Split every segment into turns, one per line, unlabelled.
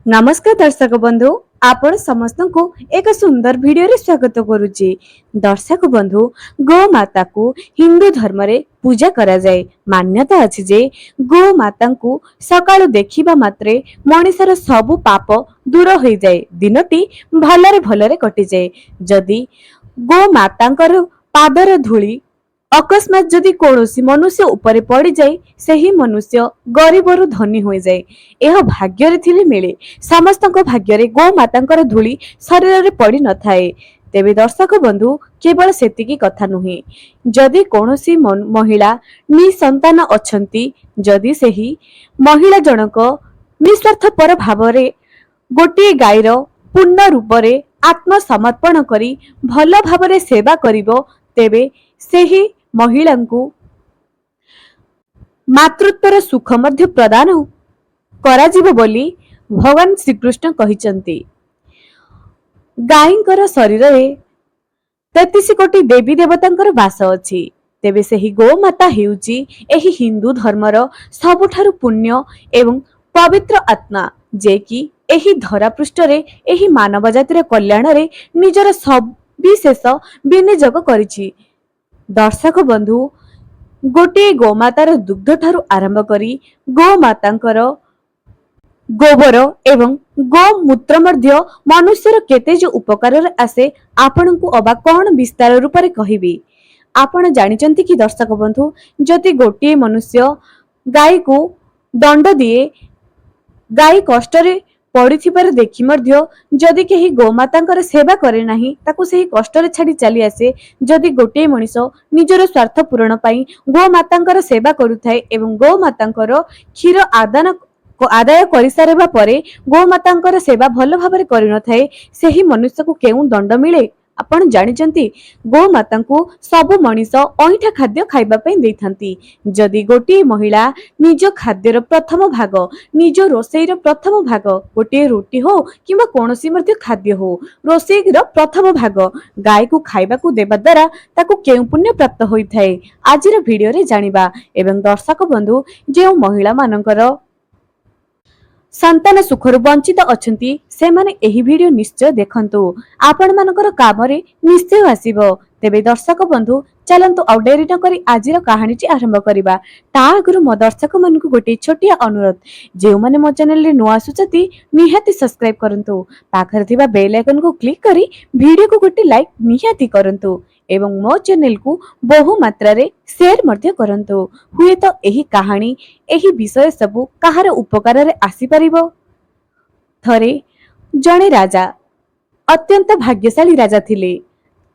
नमस्कार दर्शक बंधु आपण समस्त को एक सुंदर वीडियो रे स्वागत करुची। दर्शक बंधु गो माता को हिंदू धर्म रे पूजा करा जाए। मान्यता अछि जे गो माता को सकाळु देखिबा मात्रे मनिषर सबु पाप दूर होई जाए, दिनटी भलरे भलरे कटि जाए। जदि गो मातांकर पादर धूली अकस्मात जदि कौनसी मनुष्य उपरे पड़ जाए, सही मनुष्य गरीबरु धनी हो जाए। यह भाग्य थिले मिले। समस्त भाग्य गो माता धूली शरीर में पड़ न थाए। तेबे दर्शक बंधु केवल सेतिकी कथा नुहे, जदि कौनसी महिला निसंतान अछंती, जदि सही महिला जनक निस्वार्थपर भाव गोटे गाईर पूर्ण रूप से आत्मसमर्पण करी भल भाव सेवा करिवो, तेबे सही महिला को मातृत्वर सुख मध्य प्रदान कराजिबो बोली भगवान श्रीकृष्ण कहिचंती। गाईंकर शरीर में 33 कोटी देवी देवतांकर वास अछि। तेबे सही गोमाता हेउची एही हिंदू धर्मर सबुठारु पुण्य एवं पवित्र आत्मा, जे कि एही धरा पृष्ठ रे एही मानव जातिर कल्याण रे निजर सविशेष विनियोग करिछि। दर्शक बंधु गोटे गोमातार दुग्ध ठारू आरंभ करी गोमातांकर गोबर एवं गोमूत्र मध्य मनुष्यर केते जो उपकार आसे आपनकु अबा कौन विस्तार रूप में कहिबी। आपण जानिचंती कि दर्शक बंधु जदि गोटे मनुष्य गाय को दंड दिए, गाय कष्ट रे पड़िथिबार देखि मध्य जदि केही गोमातांकर सेवा करे नाही, ताकू सेही कष्ट रे छाड़ी चली आसे। जदि गोटे मनिष निजर स्वार्थ पूरण पाई गोमातांकर सेवा करुथाए एवं गोमातांकर क्षीर आदाय करिसारिबा परे गोमातांकर सेवा भल भाबरे करि नथाए, सेही मनुष्य को केउ दंड मिले। आपण जानिचंती गोमाता को सबु मनिष अइठा खाद्य खाइबा पई देथांती। जदि गोटे महिला निज खाद्यर प्रथम भाग, निज रोषेईर प्रथम भाग, गोटे रोटी हो किंबा कोनोसी मध्य खाद्य हो, रोषेईर प्रथम भाग गाय को खाइबा को देबा द्वारा ताकू केउ पुण्य प्राप्त होइथाए, आजिर वीडियो रे जानिबा। एवं दर्शक बंधु जे महिला मानकर संतान सुखरु वंचित अछंती, से माने एही वीडियो निश्चय देखंतु, आपण मानकर कामरे निश्चय आसीबो। तेबे दर्शक बंधु चलंतु आउ डेरी न करी आजिर कहानीटी आरंभ करिबा। ता आगरु मो दर्शक मानकु गोटे छोटिया अनुरोध, जे माने मो चैनल रे नुआ सुचती निहाती सब्सक्राइब करंतु, पाखर थिबा बेल आइकन को क्लिक करी वीडियो को गोटे लाइक निहाती करंतु एवं मो चैनल को बहु मात्रा रे शेयर मध्य करंतु। हुए तो एही कहानी एही विषय सबु कहार उपकार रे आसी परिबो। थरे जणे राजा अत्यंत भाग्यशाली राजा थिले।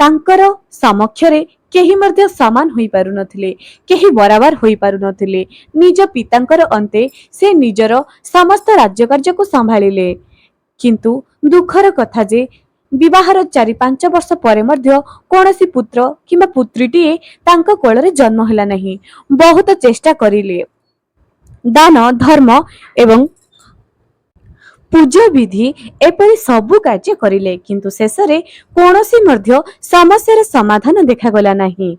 तांकर समक्षरे केही मध्य समान होई पारु नथिले, केही बराबर होई पारु नथिले। निज पितांकर अंते से निजर समस्त राज्य कार्य को संभाळिले, किंतु दुखर कथा जे विवाहर 4-5 वर्ष परे मध्य कोनोसी पुत्र किंबा पुत्रीटीए तांका कोଳରେ जन्म होला नहीं। बहुत चेष्टा करिले, दान धर्म एवं पूजा विधि एपरि सबु कार्य करिले, किंतु शेषरे कोनोसी मध्य समस्यार समाधान देखा गला नहीं।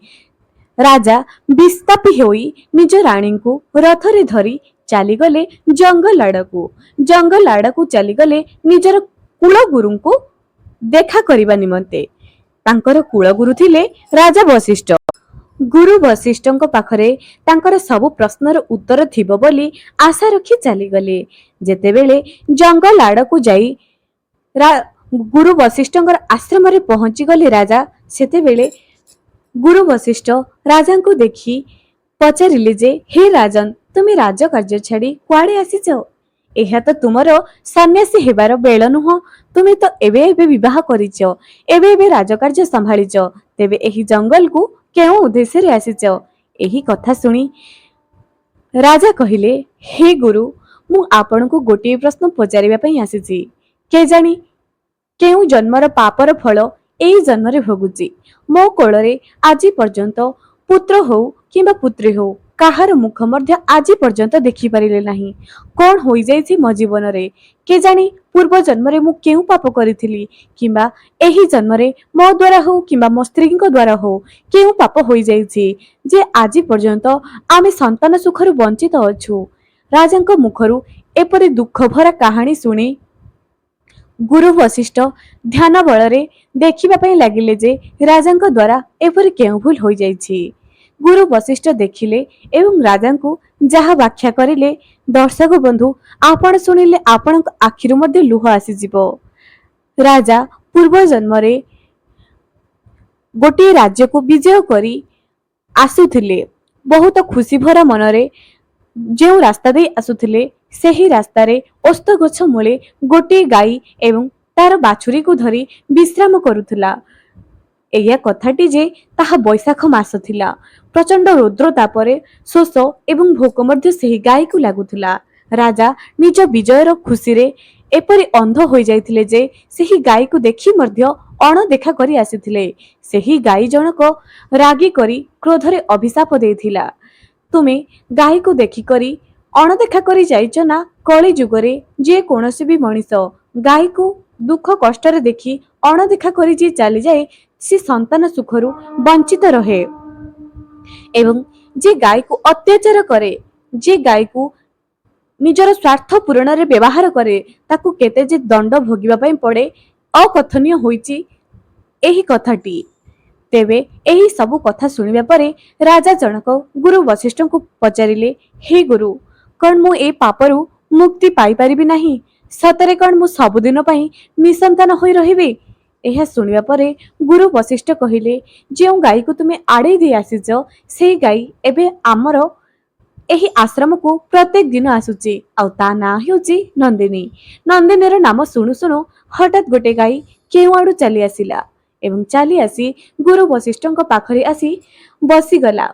राजा विस्तापी होई निज रानी को रथरे धरी चलीगले जंगल आड़कू चलीगले निजर कुलगुरु को देखा करिबा निमंते। तांकर कुलगुरु थिले राजा वशिष्ठ। गुरु वशिष्ठଙ୍କ पाखरे तांकर सब प्रश्नर उत्तर थिबो बोली आशा रखी चली गले। जेतेबेले जंगल आड़कू जाई गुरु वशिष्ठଙ୍କର आश्रम रे पहुंची गले राजा, सेतेबेले गुरु वशिष्ठ राजा को देखी पचारिले जे, हे राजन, तुम राजकार्य छाड़ी कुआड़े आसीच? एहा तो तुमर सन्यासी हेबार बेल नुह। तुम तो एबे एबे विवाह करिच, एबे एबे राजकार्य संभाळिच, तेबे एही जंगल को केउ उद्देश्य रे आसीच? एही कथा सुनी राजा कहिले, हे गुरु, मु आपण को गोटे प्रश्न पचारिबा पई आसीची। के जानी केउ जन्मर पापर फल एई जन्म रे भोगुची। मो कोଳରେ आजि पर्यंत पुत्र हो किंबा पुत्री हो काहार मुख मध्य आजि पर्यंत देखि पारिले नाही। कोन होई जाईछि मो जीवन रे? के जानी पूर्व जन्म रे मु केउ पाप करिथिली, किंबा एही जन्म रे मो द्वारा हो किंबा मो स्त्रीଙ୍କ द्वारा हो केउ पाप होई जाईछि जे आजि पर्यंत आमे संतान सुखरु वंचित अछु। राजाଙ୍କ मुखरु एपरि दुख भरा कहानी सुनी गुरु वशिष्ठ ध्यान बल देखा लगिले जे राजा द्वारा एपरी केउ भूल हो जाइछि। गुरु वशिष्ठ देखिले एवं राजा को जहा व्याख्या करिले दर्शक बंधु आपण शुणिले आपण आखिरु मध्ये लुह आसीजिवो। राजा पूर्व जन्म रे गोटे राज्य को विजय करी आसुथिले। बहुत खुशी भरा मनरे जो रास्ता दे आसुथिले सेही रास्ता रे ओस्त गछ मूले गोटे गाई एवं तार बाछुरी को धरी विश्राम करुथिला। एया कथाटी जे ताहा बैशाख मास थिला। प्रचंड रौद्र तापरे शोष एवं भोक मध्य सेही गाई को लागुथिला। राजा निज विजयर खुशी रे एपरि अंध हो जाइथिले जे सेही गाई को देखि मध्य अणदेखा करी आसिथिले। सेही गाई जनक रागी करी क्रोधरे अभिशाप देथिला, तुमे गाई को देखि करी अणदेखा करी जाइछ ना। कली जुगरे जे कोनोसी भी मनीष गाई को दुख कष्ट देखि अणदेखा करी जे चली जाए से संतान सुखरु वंचित रहे। एवं जे गाई को अत्याचार करे, जे गाई को निजर स्वार्थ पूरण रे व्यवहार करे, ताकू केते जे दंड भोगिबा पई पड़े अकथनीय होईची एही कथाटी। तेबे एही सबु कथा सुनिबा परे राजा जनक गुरु वशिष्ठ को पचारिले, हे गुरु, कौन मु ए पापरु मुक्ति पाई परिबि नाही? सतरे कौन मु सबुदिन पई निसंतान होई रहिबे? एहा सुनिबा परे गुरु वशिष्ठ कहिले, जेउ गाई को तुमे आड़े दे आसीच सेही गाई एबे आमर एही आश्रम को प्रत्येक दिन आसुची। आउ ता ना हेउची नंदिनी। नंदिनीर नाम सुनु सुनु हठात गोटे गाई केउ आडू चली आसिला एवं चली आसी गुरु वशिष्ठ पाखरे आसी बसीगला।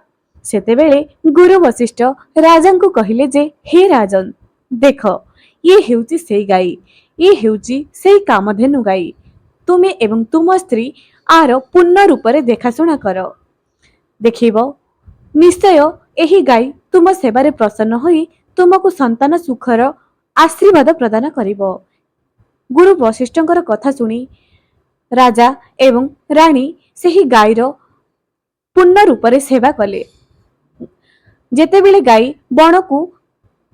सेतेबेले गुरु वशिष्ठ राजा को कहिले जे, हे राजन, देख ये हेउची सेई गाई, ये हेउची सेई कामधेनु गाई। तुमे एवं तुम स्त्री आर पूर्ण रूप रे देखाशुना कर। देखिबो निश्चय एही गाई तुम सेवारे प्रसन्न होई तुमको संतान सुखर आशीर्वाद प्रदान करिबो। गुरु वशिष्ठଙ୍କର कथा सुनी राजा एवं रानी सेही गाईर पूर्ण रूप रे सेवा कले। जेतेबेले गाई बण को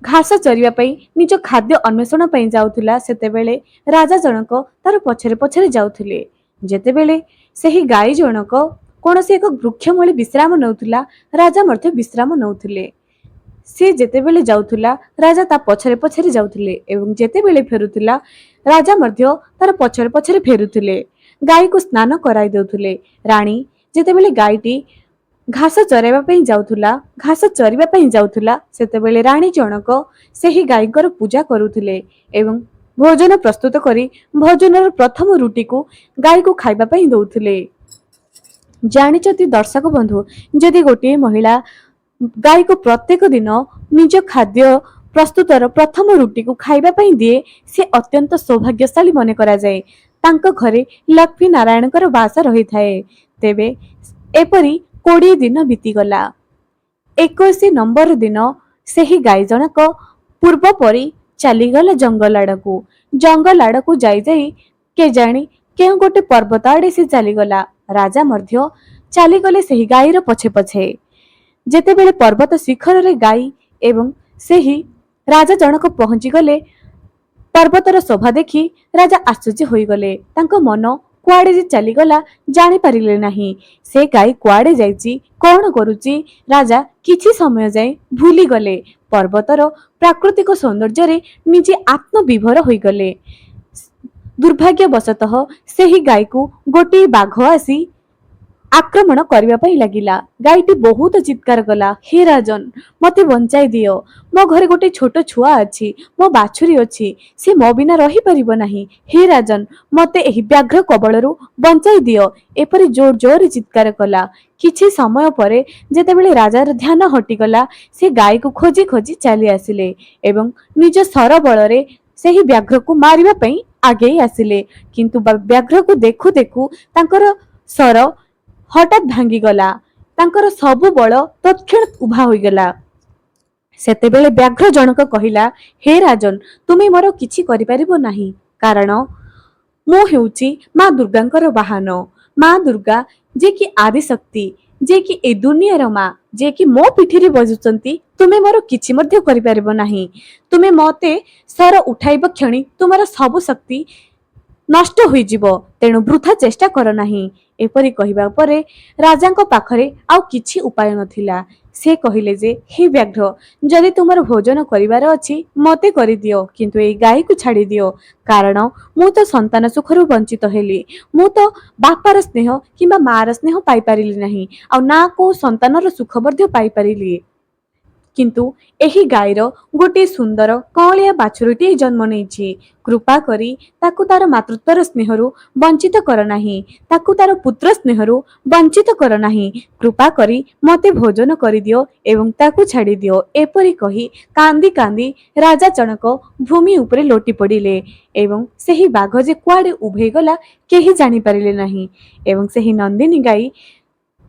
घास चरिया पई निज खाद्य अन्वेषण पई जाउथिला, सेतेबेले राजा जनक तार पछरे पछरे जाउथिले। जेतेबेले सेही गाई जनक कोनोसी एक वृक्ष मूले विश्राम नउथिला, राजा मध्य विश्राम नउथिले। से जेतेबेले जाउथिला राजा ता पछरे पछरे जाउथिले एवं जेतेबेले फेरुथिला राजा मध्य तार पछरे पछरे फेरुथिले। गाई को स्नान कराई देउथिले। रानी जेतेबेले गाईटी घास चराइबा पई जाउथिला, घास चरिबा पई जाउथिला, सेतेबेले रानी जनक सेही गाईकर पूजा करुथिले एवं भोजन प्रस्तुत करी भोजनर प्रथम रुटी को गाई को खाइबा पई दउथिले। जानिचती दर्शक बंधु, जदि गोटे महिला गाई को प्रत्येक दिन निज खाद्य प्रस्तुतर प्रथम रुटी को खाइबा पई दिए, से अत्यंत सौभाग्यशाली मने करा जाए। तांको घरे लक्ष्मी नारायणकर वास रही थाए। तेबे एपरी 20 दिन बीतीगला। 21 नंबर दिन सेही गाई जनक पूर्व परी चलीगला जंगल आड़कू। जंगल आड़कू जाई जाई के जानी केउ गोटे पर्वत आड़े से चलीगला। राजा मध्य चलीगले सेही गाईर पछे पछे। जेतेबेले पर्वत शिखर रे गाई एवं सेही राजा जनक पहुंची गले, पर्वतर शोभा देखी राजा आश्चर्य होई गले। तांको मन कुआड़े जे चलीगला जानी पारिले नाही। से गाई कुआड़े जाइची, कौन करुची, राजा किछि समय जाए भूली गले। पर्वतर प्राकृतिक सौंदर्य रे निजे आत्मविभोर होई गले। दुर्भाग्यवशतः सेही गाई को गोटे बाघ आसी आक्रमण करबा पई लागिला। गाईटी बहुत चित्कार कला, हे राजन, मते बंचाई दियो। मो घरे गोटे छोट छुआ अछि, मो बाछुरी अछि, से मो बिना रही परिबो नाही। हे राजन, मते एही व्याघ्र कबळरू बंचाई दियो। एपरि जोर जोर चित्कार कला। किछि समय परे जेतेबेले राजार ध्यान हटिगला, से गाई को खोजी खोजी चली आसिले एवं निज सर बଳରେ सेही व्याघ्र को मारिबा पई आगे आसिले। किंतु व्याघ्र को देखु देखु तांकर सर हठात भांगी गला। तांकर सबु बल तत्क्षण उभा होई गला। सेतेबेले व्याघ्र जनक कहिला, हे राजन, तुमे मोर किछि करि परिबो नाही, कारण मो हेउची मां दुर्गांकर वाहन। मां दुर्गा जे कि आदि शक्ति, जे कि ए दुनियार मां, जे कि मो पिठिरे बजुचंती, तुमे मोर किछि मध्य करि परिबो नाही। तुमे मते सर उठाइब क्षणी तुमर सब शक्ति ନଷ୍ଟ ହୋଇଯିବ, ତେଣୁ ବୃଥା ଚେଷ୍ଟା କର ନାହିଁ। ଏପରି କହିବା ପରେ ରାଜାଙ୍କ ପାଖରେ ଆଉ କିଛି ଉପାୟ ନଥିଲା। ସେ କହିଲେ ଯେ, ହେ ବ୍ୟାଘ୍ର, ଯଦି ତୁମର ଭୋଜନ କରିବାର ଅଛି ମୋତେ କରିଦିଅ, କିନ୍ତୁ ଏଇ ଗାଈକୁ ଛାଡ଼ି ଦିଅ। କାରଣ ମୁଁ ତ ସନ୍ତାନ ସୁଖରୁ ବଞ୍ଚିତ ହେଲି। ମୁଁ ତ ବାପାର ସ୍ନେହ କିମ୍ବା ମାର ସ୍ନେହ ପାଇପାରିଲି ନାହିଁ, ଆଉ ନା କୋଉ ସନ୍ତାନର ସୁଖ ମଧ୍ୟ ପାଇପାରିଲି। କିନ୍ତୁ ଏହି ଗାଈର ଗୋଟିଏ ସୁନ୍ଦର କଅଁଳିଆ ବାଛୁରୀଟିଏ ଜନ୍ମ ନେଇଛି। କୃପା କରି ତାକୁ ତାର ମାତୃତ୍ୱର ସ୍ନେହରୁ ବଞ୍ଚିତ କର ନାହିଁ। ତାକୁ ତାର ପୁତ୍ର ସ୍ନେହରୁ ବଞ୍ଚିତ କର ନାହିଁ। କୃପା କରି ମୋତେ ଭୋଜନ କରିଦିଅ ଏବଂ ତାକୁ ଛାଡ଼ିଦିଅ। ଏପରି କହି କାନ୍ଦି କାନ୍ଦି ରାଜା ଜଣକ ଭୂମି ଉପରେ ଲୋଟି ପଡ଼ିଲେ ଏବଂ ସେହି ବାଘ ଯେ କୁଆଡ଼େ ଉଭେଇଗଲା କେହି ଜାଣିପାରିଲେ ନାହିଁ। ଏବଂ ସେହି ନନ୍ଦିନୀ ଗାଈ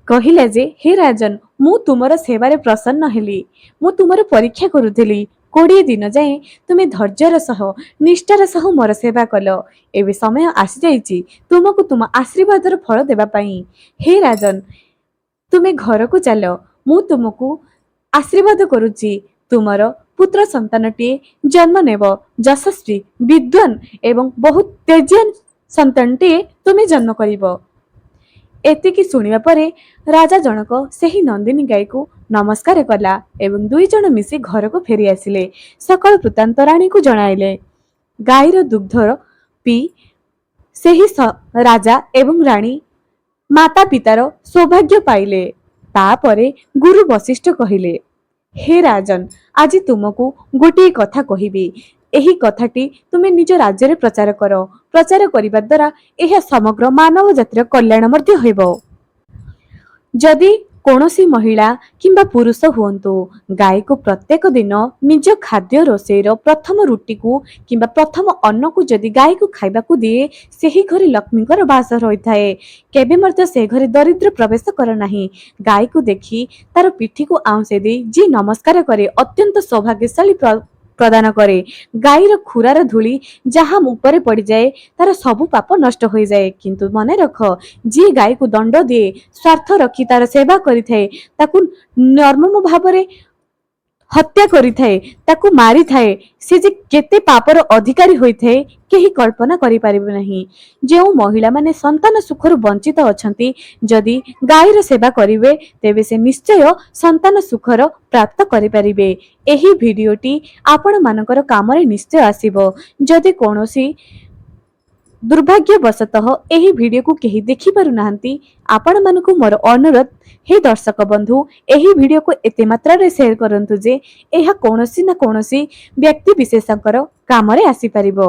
କହିଲା ଯେ, ହେ ରାଜନ, ମୁଁ ତୁମର ସେବାରେ ପ୍ରସନ୍ନ ହେଲି। ମୁଁ ତୁମର ପରୀକ୍ଷା କରୁଥିଲି। 20 ଦିନ ଯାଏଁ ତୁମେ ଧୈର୍ଯ୍ୟର ସହ ନିଷ୍ଠାର ସହ ମୋର ସେବା କଲ। ଏବେ ସମୟ ଆସିଯାଇଛି ତୁମକୁ ତୁମ ଆଶୀର୍ବାଦର ଫଳ ଦେବା ପାଇଁ। ହେ ରାଜନ, ତୁମେ ଘରକୁ ଚାଲ। ମୁଁ ତୁମକୁ ଆଶୀର୍ବାଦ କରୁଛି। ତୁମର ପୁତ୍ର ସନ୍ତାନଟିଏ ଜନ୍ମ ନେବ। ଯଶସ୍ୱୀ, ବିଦ୍ୱାନ ଏବଂ ବହୁତ ତେଜିଆନ ସନ୍ତାନଟିଏ ତୁମେ ଜନ୍ମ କରିବ। ଏତିକି ଶୁଣିବା ପରେ ରାଜା ଜଣକ ସେହି ନନ୍ଦିନୀ ଗାଈକୁ ନମସ୍କାର କଲା ଏବଂ 2 ଜଣ ମିଶି ଘରକୁ ଫେରି ଆସିଲେ। ସକଳ ବୃତ୍ତାନ୍ତ ରାଣୀକୁ ଜଣାଇଲେ। ଗାଈର ଦୁଗ୍ଧ ପିଇ ସେହି ରାଜା ଏବଂ ରାଣୀ ମାତା ପିତାର ସୌଭାଗ୍ୟ ପାଇଲେ। ତାପରେ ଗୁରୁ ବଶିଷ୍ଠ କହିଲେ, ହେ ରାଜନ, ଆଜି ତୁମକୁ ଗୋଟିଏ କଥା କହିବି। ଏହି କଥାଟି ତୁମେ ନିଜ ରାଜ୍ୟରେ ପ୍ରଚାର କର। ପ୍ରଚାର କରିବା ଦ୍ୱାରା ଏହା ସମଗ୍ର ମାନବ ଜାତିର କଲ୍ୟାଣ ମଧ୍ୟ ହେବ। ଯଦି କୌଣସି ମହିଳା କିମ୍ବା ପୁରୁଷ ହୁଅନ୍ତୁ, ଗାଈକୁ ପ୍ରତ୍ୟେକ ଦିନ ନିଜ ଖାଦ୍ୟ ରୋଷେଇର ପ୍ରଥମ ରୁଟିକୁ କିମ୍ବା ପ୍ରଥମ ଅନ୍ନକୁ ଯଦି ଗାଈକୁ ଖାଇବାକୁ ଦିଏ, ସେହି ଘରେ ଲକ୍ଷ୍ମୀଙ୍କର ବାସ ରହିଥାଏ। କେବେ ମଧ୍ୟ ସେ ଘରେ ଦରିଦ୍ର ପ୍ରବେଶ କର ନାହିଁ। ଗାଈକୁ ଦେଖି ତାର ପିଠିକୁ ଆଉଁଶେ ଦେଇ ଯିଏ ନମସ୍କାର କରେ ଅତ୍ୟନ୍ତ ସୌଭାଗ୍ୟଶାଳୀ ପ୍ରଦାନ କରେ। ଗାଈର ଖୁରାର ଧୂଳି ଯାହା ଉପରେ ପଡ଼ିଯାଏ ତାର ସବୁ ପାପ ନଷ୍ଟ ହୋଇଯାଏ। କିନ୍ତୁ ମନେ ରଖ, ଯିଏ ଗାଈକୁ ଦଣ୍ଡ ଦିଏ, ସ୍ୱାର୍ଥ ରଖି ତାର ସେବା କରିଥାଏ, ତାକୁ ନିର୍ମମ ଭାବରେ ହତ୍ୟା କରିଥାଏ, ତାକୁ ମାରିଥାଏ, ସେ ଯେ କେତେ ପାପର ଅଧିକାରୀ ହୋଇଥାଏ କେହି କଳ୍ପନା କରିପାରିବେ ନାହିଁ। ଯେଉଁ ମହିଳାମାନେ ସନ୍ତାନ ସୁଖରୁ ବଞ୍ଚିତ ଅଛନ୍ତି, ଯଦି ଗାଈର ସେବା କରିବେ ତେବେ ସେ ନିଶ୍ଚୟ ସନ୍ତାନ ସୁଖର ପ୍ରାପ୍ତ କରିପାରିବେ। ଏହି ଭିଡ଼ିଓଟି ଆପଣମାନଙ୍କର କାମରେ ନିଶ୍ଚୟ ଆସିବ। ଯଦି କୌଣସି ଦୁର୍ଭାଗ୍ୟବଶତଃ ଏହି ଭିଡ଼ିଓକୁ କେହି ଦେଖିପାରୁନାହାନ୍ତି, ଆପଣମାନଙ୍କୁ ମୋର ଅନୁରୋଧ, ହେ ଦର୍ଶକ ବନ୍ଧୁ, ଏହି ଭିଡ଼ିଓକୁ ଏତେ ମାତ୍ରାରେ ସେୟାର କରନ୍ତୁ ଯେ ଏହା କୌଣସି ନା କୌଣସି ବ୍ୟକ୍ତି ବିଶେଷଙ୍କର କାମରେ ଆସିପାରିବ।